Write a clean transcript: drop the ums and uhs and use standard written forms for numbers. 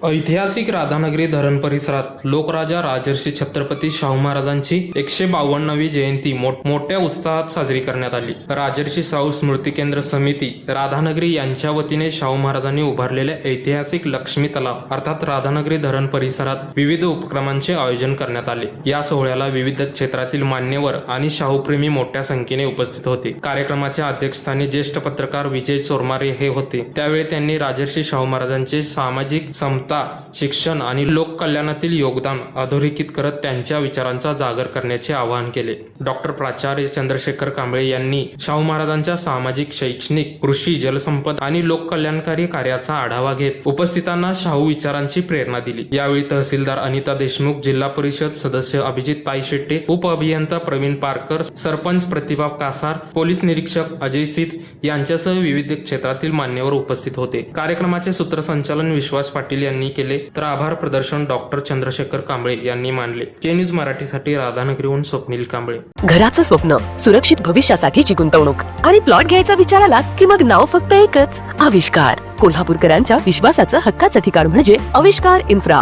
ऐतिहासिक राधानगरी धरण परिसरात लोकराजा राजर्षी छत्रपती शाहू महाराजांची 152वी जयंती मोठ्या उत्साहात साजरी करण्यात आली। राजर्षी शाहू स्मृती केंद्र समिती राधानगरी यांच्या वतीने शाहू महाराजांनी उभारलेल्या ऐतिहासिक लक्ष्मी तलाव अर्थात राधानगरी धरण परिसरात विविध उपक्रमांचे आयोजन करण्यात आले। या सोहळ्याला विविध क्षेत्रातील मान्यवर आणि शाहूप्रेमी मोठ्या संख्येने उपस्थित होते। कार्यक्रमाच्या अध्यक्षस्थानी ज्येष्ठ पत्रकार विजय चोरमारे हे होते। त्यावेळी त्यांनी राजर्षी शाहू महाराजांचे सामाजिक समता, शिक्षण आणि लोककल्याणातील योगदान अधोरेखित करत त्यांच्या विचारांचा जागर करण्याचे आवाहन केले। डॉक्टर प्राचार्य चंद्रशेखर कांबळे यांनी शाहू महाराजांच्या सामाजिक, शैक्षणिक, कृषी, जलसंपदा आणि लोककल्याणकारी कार्याचा आढावा घेत उपस्थितांना शाहू विचारांची प्रेरणा दिली। यावेळी तहसीलदार अनिता देशमुख, जिल्हा परिषद सदस्य अभिजित ताई शेट्टे, उपअभियंता प्रवीण पारकर, सरपंच प्रतिभा कासार, पोलीस निरीक्षक अजय सीत यांच्यासह विविध क्षेत्रातील मान्यवर उपस्थित होते। कार्यक्रमाचे सूत्रसंचालन विश्वास पाटील यांनी केले तर आभार प्रदर्शन डॉक्टर चंद्रशेखर कांबळे यांनी मानले। के न्यूज मराठीसाठी राधानगरीहून स्वप्नील कांबळे। घराचं स्वप्न, सुरक्षित भविष्यासाठीची गुंतवणूक आणि प्लॉट घ्यायचा विचार आला की मग नाव फक्त एकच, आविष्कार। कोल्हापूरकरांच्या विश्वासाचं हक्काचं ठिकाण म्हणजे आविष्कार इन्फ्रा।